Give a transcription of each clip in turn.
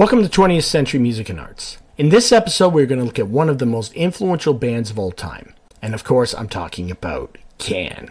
Welcome to 20th Century Music and Arts. In this episode, we're going to look at one of the most influential bands of all time. And of course, I'm talking about Can.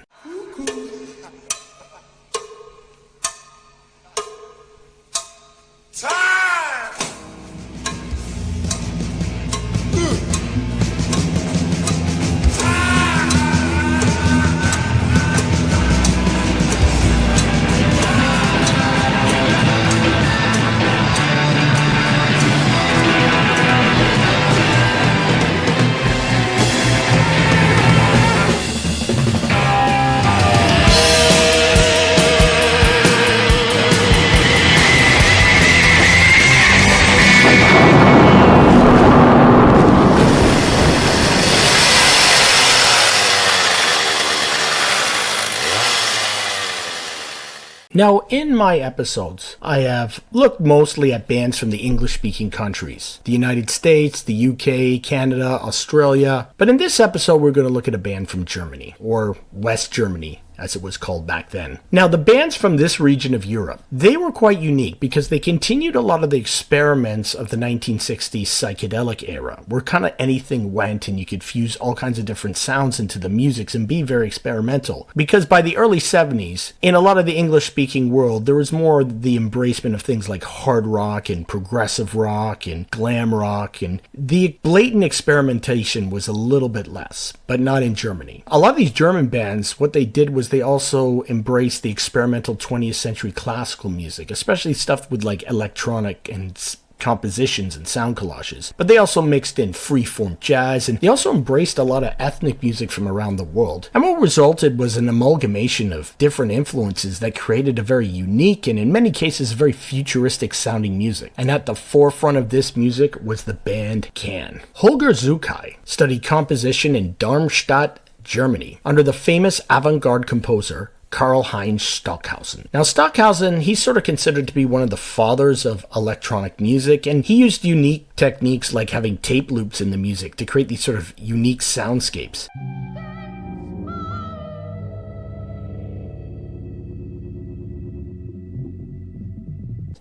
Now, in my episodes, I have looked mostly at bands from the English-speaking countries. The United States, the UK, Canada, Australia. But in this episode, we're going to look at a band from Germany, or West Germany, as it was called back then. Now, the bands from this region of Europe, they were quite unique because they continued a lot of the experiments of the 1960s psychedelic era, where kind of anything went and you could fuse all kinds of different sounds into the music and be very experimental. Because by the early 70s, in a lot of the English-speaking world, there was more the embracement of things like hard rock and progressive rock and glam rock, and the blatant experimentation was a little bit less, but not in Germany. A lot of these German bands, what they did was they also embraced the experimental 20th century classical music, especially stuff with like electronic and compositions and sound collages. But they also mixed in free-form jazz, and they also embraced a lot of ethnic music from around the world. And what resulted was an amalgamation of different influences that created a very unique and in many cases very futuristic sounding music. And at the forefront of this music was the band Can. Holger Zuckai studied composition in Darmstadt, Germany, under the famous avant-garde composer Karl-Heinz Stockhausen. Now, Stockhausen, he's sort of considered to be one of the fathers of electronic music, and he used unique techniques like having tape loops in the music to create these sort of unique soundscapes.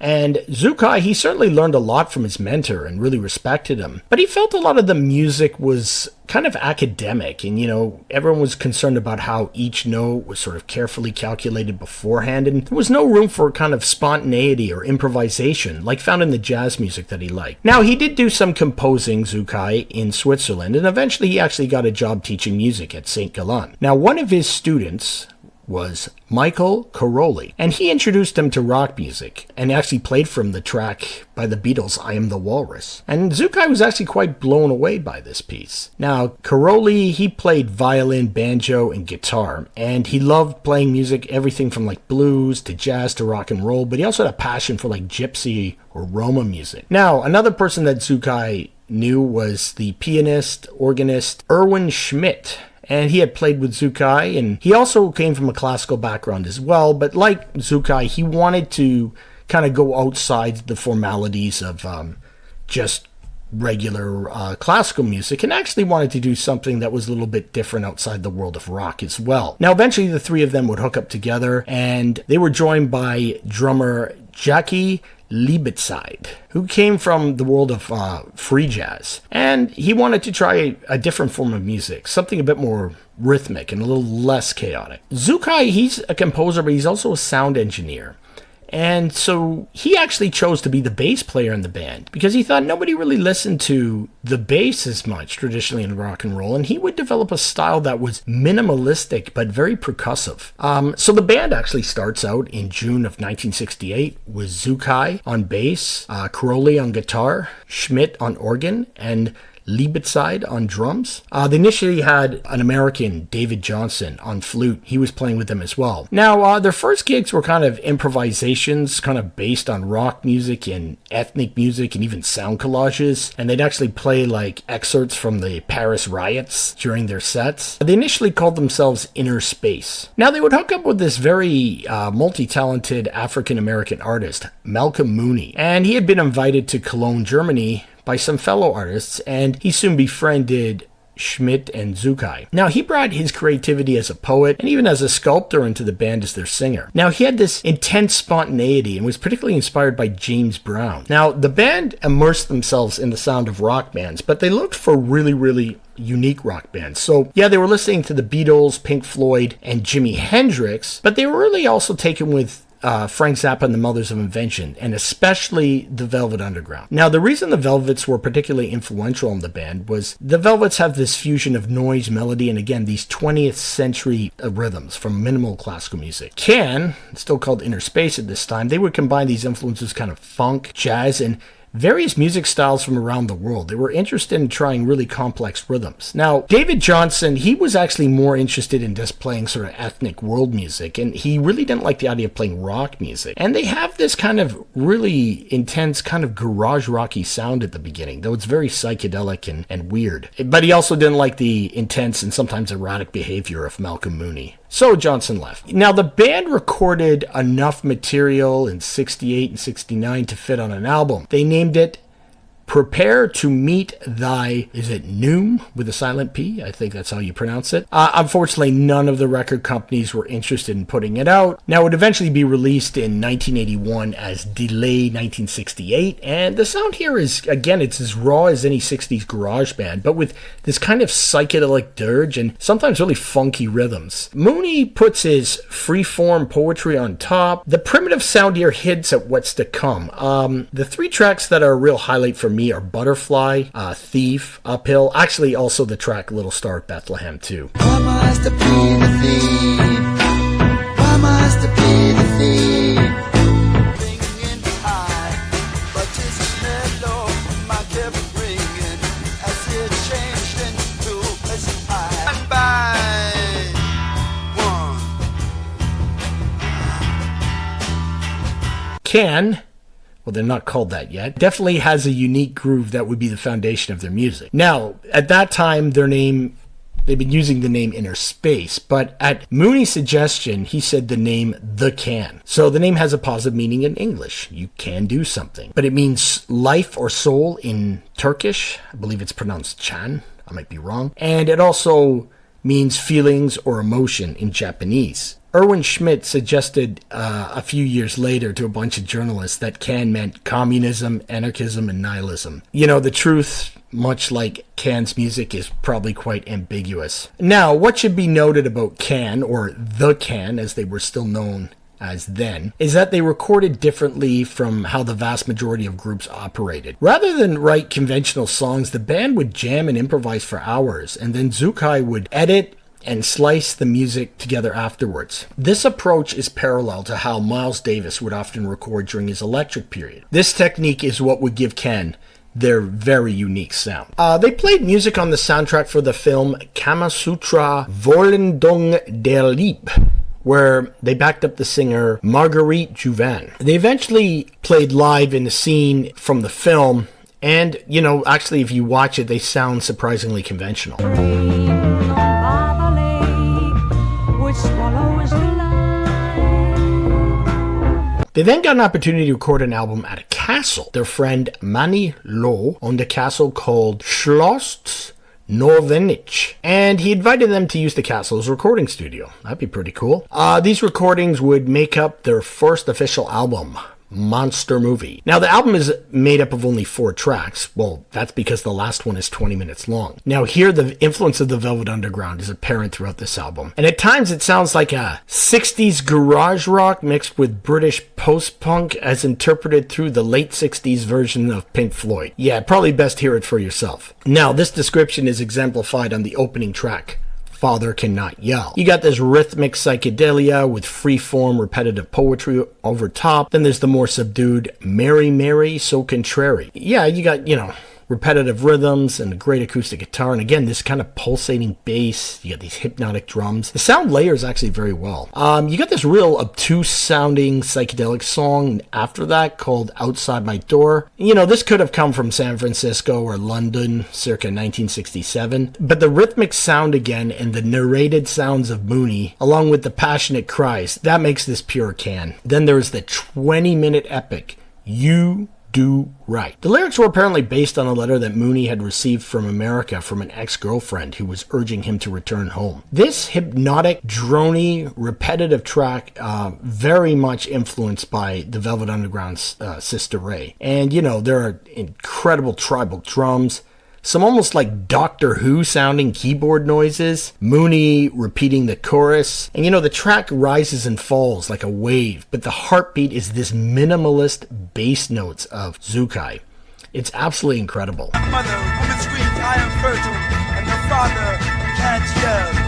And Zuckai, he certainly learned a lot from his mentor and really respected him. But he felt a lot of the music was kind of academic, and everyone was concerned about how each note was sort of carefully calculated beforehand, and there was no room for kind of spontaneity or improvisation like found in the jazz music that he liked. Now, he did do some composing, Zuckai, in Switzerland, and eventually he actually got a job teaching music at St. Gallen. Now, one of his students was Michael Caroli, and he introduced him to rock music and actually played from the track by the Beatles, I Am the Walrus. And Zuckai was actually quite blown away by this piece. Now, Caroli, he played violin, banjo, and guitar, and he loved playing music, everything from like blues to jazz to rock and roll, but he also had a passion for like gypsy or Roma music. Now, another person that Zuckai knew was the pianist, organist Erwin Schmidt. And he had played with Zuckai, and he also came from a classical background as well. But like Zuckai, he wanted to kind of go outside the formalities of just regular classical music, and actually wanted to do something that was a little bit different outside the world of rock as well. Now, eventually the three of them would hook up together, and they were joined by drummer Jackie Liebezeit, who came from the world of free jazz. And he wanted to try a different form of music, something a bit more rhythmic and a little less chaotic. Zuckai, he's a composer, but he's also a sound engineer. And so he actually chose to be the bass player in the band because he thought nobody really listened to the bass as much traditionally in rock and roll, and he would develop a style that was minimalistic but very percussive. So the band actually starts out in June of 1968 with Zuckai on bass, Caroli on guitar, Schmidt on organ, and Liebezeit on drums. They initially had an American, David Johnson, on flute. He was playing with them as well. Now, their first gigs were kind of improvisations, kind of based on rock music and ethnic music and even sound collages. And they'd actually play like excerpts from the Paris riots during their sets. They initially called themselves Inner Space. Now, they would hook up with this very multi-talented African-American artist, Malcolm Mooney. And he had been invited to Cologne, Germany by some fellow artists, and he soon befriended Schmidt, and Zukai. Now, he brought his creativity as a poet and even as a sculptor into the band as their singer. Now, he had this intense spontaneity and was particularly inspired by James Brown. Now, the band immersed themselves in the sound of rock bands, but they looked for really unique rock bands. So, yeah, they were listening to the Beatles, Pink Floyd, and Jimi Hendrix, but they were really also taken with Frank Zappa and the Mothers of Invention, and especially the Velvet Underground. Now, the reason the Velvets were particularly influential in the band was the Velvets have this fusion of noise, melody, and again, these 20th century rhythms from minimal classical music. Can, still called Inner Space at this time, they would combine these influences, kind of funk, jazz, and various music styles from around the world. They were interested in trying really complex rhythms. Now, David Johnson, he was actually more interested in just playing sort of ethnic world music, and he really didn't like the idea of playing rock music. And they have this kind of really intense kind of garage rocky sound at the beginning, though it's very psychedelic and weird. But he also didn't like the intense and sometimes erratic behavior of Malcolm Mooney. So Johnson left. Now, the band recorded enough material in 68 and 69 to fit on an album. They named it Prepare to Meet Thy, is it Noom with a silent P? I think that's how you pronounce it. Unfortunately, none of the record companies were interested in putting it out. Now, it would eventually be released in 1981 as Delay 1968, and the sound here is, again, it's as raw as any 60s garage band, but with this kind of psychedelic dirge and sometimes really funky rhythms. Mooney puts his freeform poetry on top. The primitive sound here hints at what's to come. The three tracks that are a real highlight for me are Butterfly, Thief, Uphill, actually also the track Little Star of Bethlehem too. Why must I be the thief? Why must I be the thief? Ringing high, but it's mellow. My kept ringing as it changed into a high. And by one. Can, well, they're not called that yet, definitely has a unique groove that would be the foundation of their music. Now, at that time, they've been using the name Inner Space, but at Mooney's suggestion, he said the name The Can. So the name has a positive meaning in English. You can do something. But it means life or soul in Turkish. I believe it's pronounced Chan. I might be wrong. And it also means feelings or emotion in Japanese. Erwin Schmidt suggested a few years later to a bunch of journalists that Can meant communism, anarchism, and nihilism. You know, the truth, much like Can's music, is probably quite ambiguous. Now, what should be noted about Can, or The Can, as they were still known as then, is that they recorded differently from how the vast majority of groups operated. Rather than write conventional songs, the band would jam and improvise for hours, and then Zukai would edit and slice the music together afterwards. This approach is parallel to how Miles Davis would often record during his electric period. This technique is what would give Can their very unique sound. They played music on the soundtrack for the film Kamasutra Vollendung der Lieb, where they backed up the singer Marguerite Juvin. They eventually played live in the scene from the film, and, you know, actually if you watch it, they sound surprisingly conventional. They then got an opportunity to record an album at a castle. Their friend Manny Lo owned a castle called Schloss Norvenich, and he invited them to use the castle's recording studio. That'd be pretty cool. These recordings would make up their first official album, Monster Movie. Now, the album is made up of only 4 tracks. Well, that's because the last one is 20 minutes long. Now, here, the influence of the Velvet Underground is apparent throughout this album. And at times, it sounds like a 60s garage rock mixed with British post-punk as interpreted through the late 60s version of Pink Floyd. Yeah, probably best hear it for yourself. Now, this description is exemplified on the opening track, Father Cannot Yell. You got this rhythmic psychedelia with free-form repetitive poetry over top. Then there's the more subdued Mary Mary So Contrary. Yeah, you got, repetitive rhythms and a great acoustic guitar. And again, this kind of pulsating bass. You got these hypnotic drums. The sound layers actually very well. You got this real obtuse sounding psychedelic song after that called Outside My Door. This could have come from San Francisco or London circa 1967. But the rhythmic sound again and the narrated sounds of Mooney, along with the passionate cries, that makes this pure Can. Then there's the 20-minute epic, You do right. The lyrics were apparently based on a letter that Mooney had received from America from an ex-girlfriend who was urging him to return home. This hypnotic, drony, repetitive track very much influenced by the Velvet Underground's Sister Ray. And, you know, there are incredible tribal drums, some almost like Doctor Who sounding keyboard noises, Mooney repeating the chorus, and you know, the track rises and falls like a wave, but the heartbeat is this minimalist bass notes of Zukai. It's absolutely incredible. Mother, woman screams, I am fertile, and the father can't yell.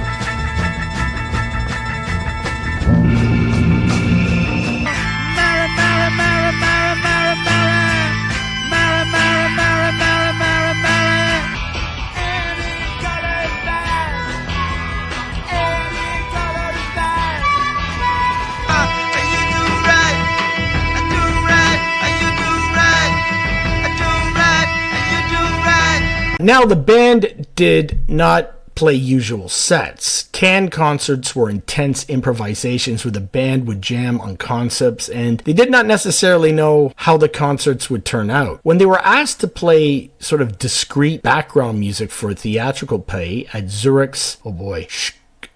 Now, the band did not play usual sets. Canned concerts were intense improvisations where the band would jam on concepts, and they did not necessarily know how the concerts would turn out. When they were asked to play sort of discrete background music for a theatrical play at Zurich's,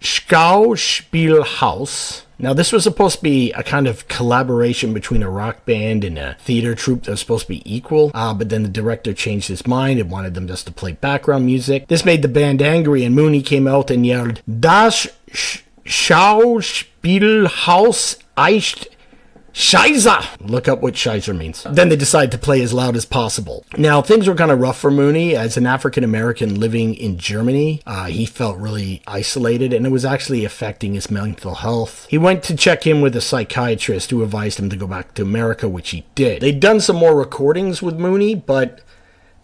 Schauspielhaus. Now, this was supposed to be a kind of collaboration between a rock band and a theater troupe that was supposed to be equal, but then the director changed his mind and wanted them just to play background music. This made the band angry, and Mooney came out and yelled, Das Schauspielhaus ist Scheiße! Look up what Scheiße means. Then they decided to play as loud as possible. Now, things were kind of rough for Mooney. As an African-American living in Germany, he felt really isolated, and it was actually affecting his mental health. He went to check in with a psychiatrist who advised him to go back to America, which he did. They'd done some more recordings with Mooney, but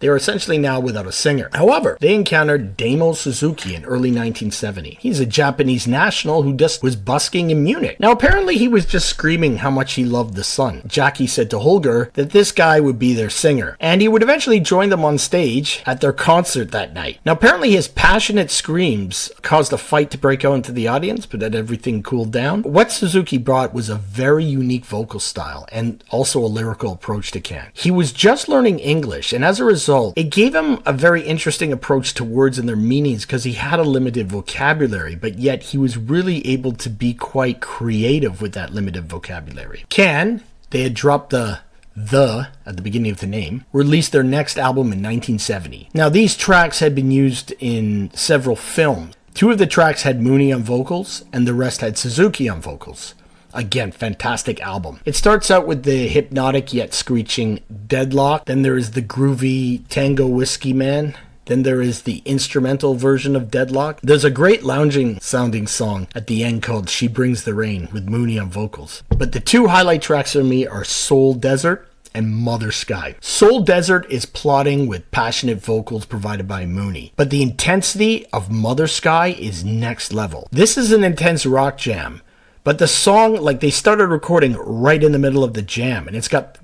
they were essentially now without a singer. However, they encountered Damo Suzuki in early 1970. He's a Japanese national who just was busking in Munich. Now, apparently he was just screaming how much he loved the sun. Jackie said to Holger that this guy would be their singer, and he would eventually join them on stage at their concert that night. Now, apparently his passionate screams caused a fight to break out into the audience, but then everything cooled down. What Suzuki brought was a very unique vocal style and also a lyrical approach to Can. He was just learning English, and as a result, it gave him a very interesting approach to words and their meanings because he had a limited vocabulary, but yet he was really able to be quite creative with that limited vocabulary. Can, they had dropped the at the beginning of the name, released their next album in 1970. Now, these tracks had been used in several films. 2 of the tracks had Mooney on vocals, and the rest had Suzuki on vocals. Again, fantastic album. It starts out with the hypnotic yet screeching Deadlock. Then there is the groovy Tango Whiskey Man. Then there is the instrumental version of Deadlock. There's a great lounging sounding song at the end called She Brings the Rain with Mooney on vocals. But the 2 highlight tracks for me are Soul Desert and Mother Sky. Soul Desert is plotting with passionate vocals provided by Mooney, but the intensity of Mother Sky is next level. This is an intense rock jam. But the song, like, they started recording right in the middle of the jam, and it's got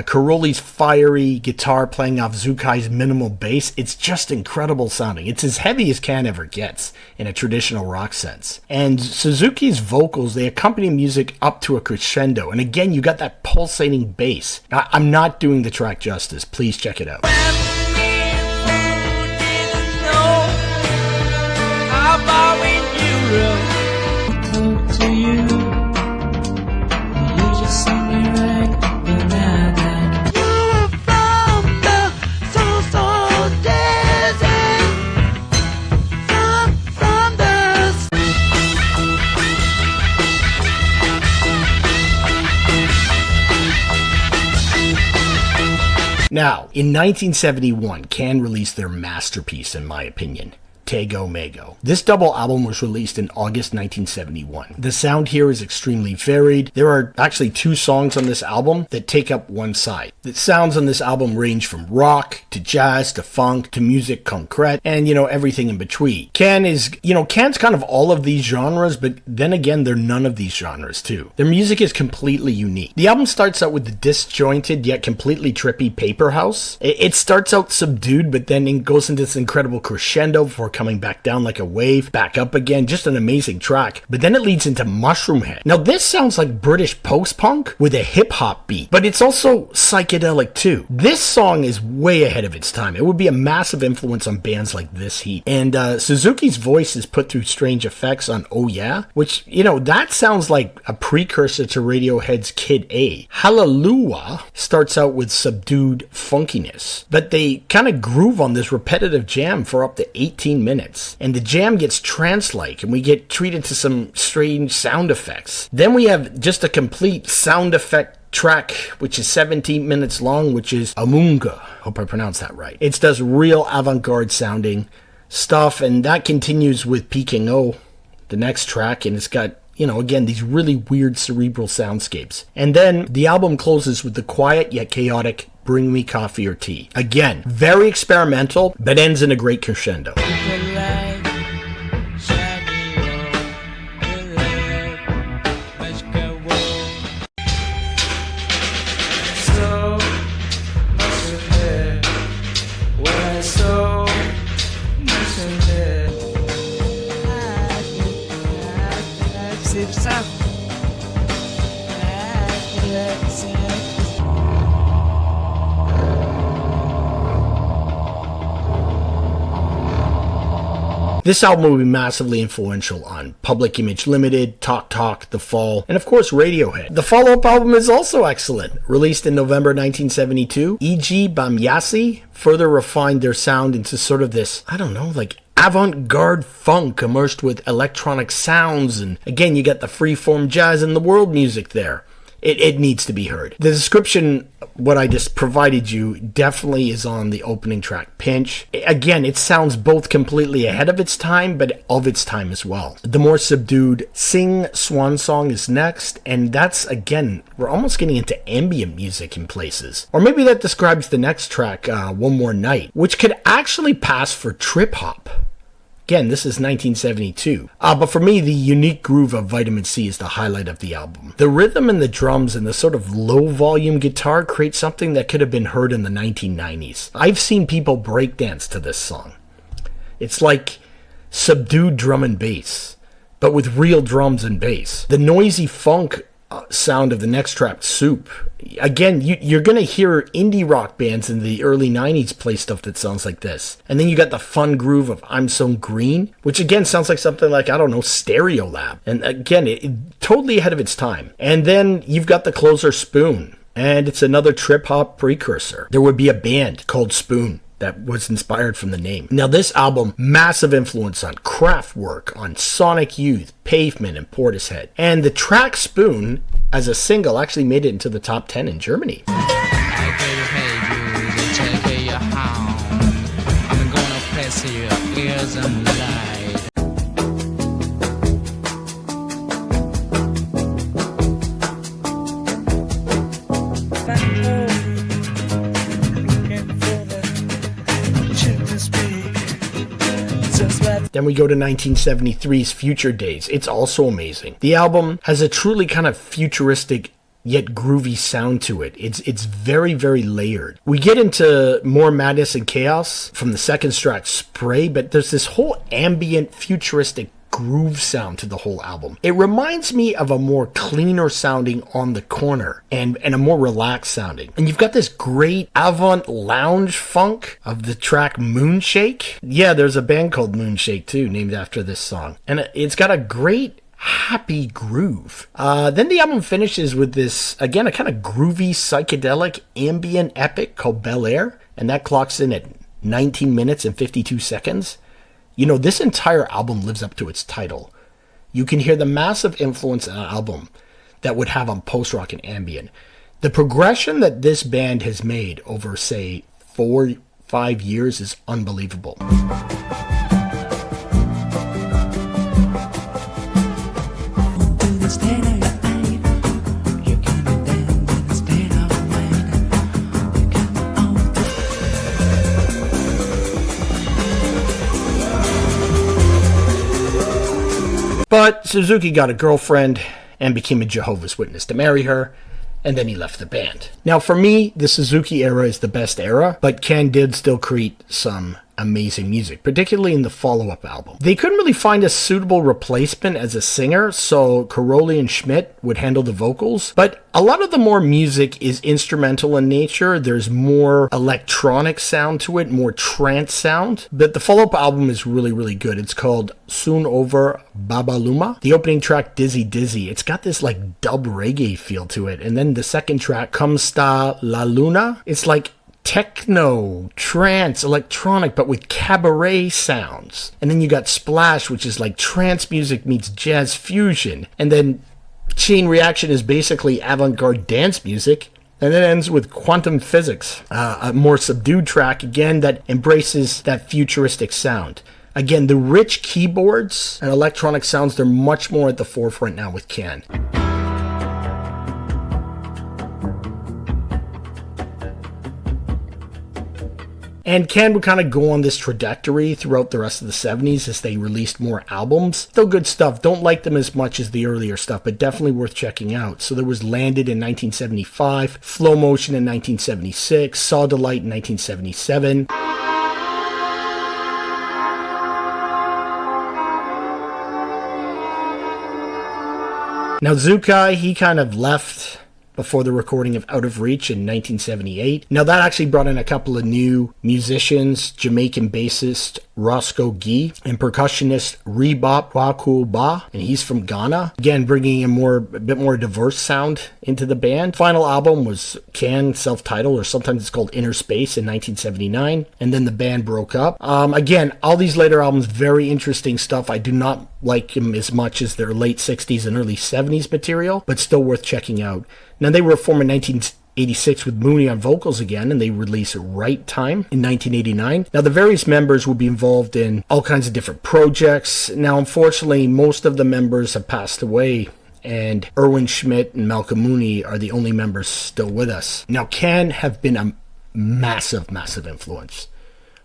Caroli's fiery guitar playing off Zukai's minimal bass. It's just incredible sounding. It's as heavy as Can ever gets in a traditional rock sense. And Suzuki's vocals, they accompany music up to a crescendo. And again, you got that pulsating bass. I'm not doing the track justice. Please check it out. Now, in 1971, Can released their masterpiece, in my opinion, Tago Mago. This double album was released in August 1971. The sound here is extremely varied. There are actually 2 songs on this album that take up one side. The sounds on this album range from rock to jazz to funk to musique concrète and, everything in between. Can's kind of all of these genres, but then again, they're none of these genres too. Their music is completely unique. The album starts out with the disjointed yet completely trippy Paper House. It starts out subdued, but then it goes into this incredible crescendo before coming back down like a wave, back up again, just an amazing track. But then it leads into Mushroom Head. Now this sounds like British post-punk with a hip-hop beat, but it's also psychedelic too. This song is way ahead of its time. It would be a massive influence on bands like This Heat. And Suzuki's voice is put through strange effects on Oh Yeah, which, you know, that sounds like a precursor to Radiohead's Kid A. Hallelujah starts out with subdued funkiness, but they kind of groove on this repetitive jam for up to 18 minutes. And the jam gets trance-like, and we get treated to some strange sound effects. Then we have just a complete sound effect track, which is 17 minutes long, which is Amunga. Hope I pronounced that right. It does real avant-garde sounding stuff, and that continues with Peking O, the next track, and it's got, you know, again, these really weird cerebral soundscapes. And then the album closes with the quiet yet chaotic Bring Me Coffee or Tea. Again, very experimental, but ends in a great crescendo. This album will be massively influential on Public Image Limited, Talk Talk, The Fall, and of course Radiohead. The follow-up album is also excellent. Released in November 1972, Ege Bamyasi further refined their sound into sort of this, I don't know, like avant-garde funk immersed with electronic sounds, and again you get the freeform jazz and the world music there. It needs to be heard. The description, what I just provided you, definitely is on the opening track, Pinch. Again, it sounds both completely ahead of its time, but of its time as well. The more subdued Sing Swan Song is next, and that's, again, we're almost getting into ambient music in places. Or maybe that describes the next track, One More Night, which could actually pass for trip-hop. Again, this is 1972. But for me, the unique groove of Vitamin C is the highlight of the album. The rhythm and the drums and the sort of low-volume guitar create something that could have been heard in the 1990s. I've seen people breakdance to this song. It's like subdued drum and bass, but with real drums and bass. The noisy funk sound of the next track, Soup. Again, you're going to hear indie rock bands in the early 90s play stuff that sounds like this. And then you got the fun groove of I'm So Green, which again sounds like something like, I don't know, Stereolab. And again, it totally ahead of its time. And then you've got the closer, Spoon. And it's another trip-hop precursor. There would be a band called Spoon that was inspired from the name. Now this album, massive influence on Kraftwerk, on Sonic Youth, Pavement, and Portishead. And the track Spoon, as a single, actually made it into the top 10 in Germany. I'm gonna press your ears and lie. Then we go to 1973's Future Days. It's also amazing. The album has a truly kind of futuristic yet groovy sound to it. It's very, very layered. We get into more madness and chaos from the second track, Spray, but there's this whole ambient futuristic groove sound to the whole album. It reminds me of a more cleaner sounding On the Corner and a more relaxed sounding. And you've got this great avant lounge funk of the track Moonshake. Yeah, there's a band called Moonshake too, named after this song. And it's got a great happy groove. Then the album finishes with this, again, a kind of groovy, psychedelic, ambient epic called Bel Air. And that clocks in at 19 minutes and 52 seconds. You know, this entire album lives up to its title. You can hear the massive influence on an album that would have on post-rock and ambient. The progression that this band has made over, say, 4-5 years is unbelievable. But Suzuki got a girlfriend and became a Jehovah's Witness to marry her, and then he left the band. Now for me, the Suzuki era is the best era, but Ken did still create some amazing music, particularly in the follow-up album. They couldn't really find a suitable replacement as a singer, so Caroli and Schmidt would handle the vocals, but a lot of the more music is instrumental in nature. There's more electronic sound to it, more trance sound, but the follow-up album is really, really good. It's called Soon Over Babaluma. The opening track, Dizzy Dizzy, it's got this like dub reggae feel to it, and then the second track, Come Sta La Luna, it's like techno, trance, electronic, but with cabaret sounds. And then you got Splash, which is like trance music meets jazz fusion. And then Chain Reaction is basically avant-garde dance music. And then it ends with Quantum Physics, a more subdued track, again, that embraces that futuristic sound. Again, the rich keyboards and electronic sounds, they're much more at the forefront now with Can. And Can would kind of go on this trajectory throughout the rest of the 70s as they released more albums. Still good stuff. Don't like them as much as the earlier stuff, but definitely worth checking out. So there was Landed in 1975, Flow Motion in 1976, Saw Delight in 1977. Now Zukai, he kind of left before the recording of Out of Reach in 1978. Now that actually brought in a couple of new musicians, Jamaican bassist Roscoe Gee and percussionist Rebop Waku Ba, and he's from Ghana. Again, bringing a bit more diverse sound into the band. Final album was Can, self-titled, or sometimes it's called Inner Space in 1979, and then the band broke up. Again, all these later albums, very interesting stuff. I do not like them as much as their late 60s and early 70s material, but still worth checking out. Now, they were formed in 1986 with Mooney on vocals again, and they released Right Time in 1989. Now, the various members would be involved in all kinds of different projects. Now, unfortunately, most of the members have passed away, and Erwin Schmidt and Malcolm Mooney are the only members still with us. Now, Can have been a massive, massive influence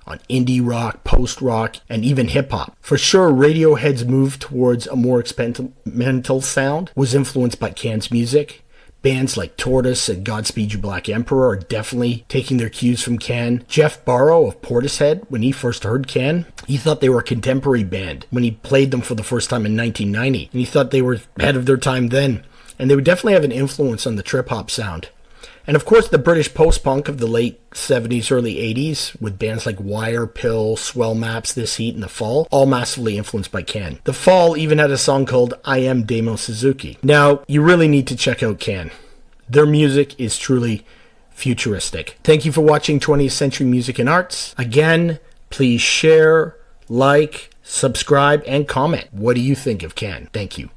on indie rock, post-rock, and even hip-hop. For sure, Radiohead's move towards a more experimental sound was influenced by Can's music. Bands like Tortoise and Godspeed You Black Emperor are definitely taking their cues from Can. Jeff Barrow of Portishead, when he first heard Can, he thought they were a contemporary band when he played them for the first time in 1990, and he thought they were ahead of their time then. And they would definitely have an influence on the trip-hop sound. And of course, the British post-punk of the late 70s, early 80s, with bands like Wire, Pill, Swell Maps, This Heat, and The Fall, all massively influenced by Can. The Fall even had a song called I Am Damo Suzuki. Now, you really need to check out Can. Their music is truly futuristic. Thank you for watching 20th Century Music and Arts. Again, please share, like, subscribe, and comment. What do you think of Can? Thank you.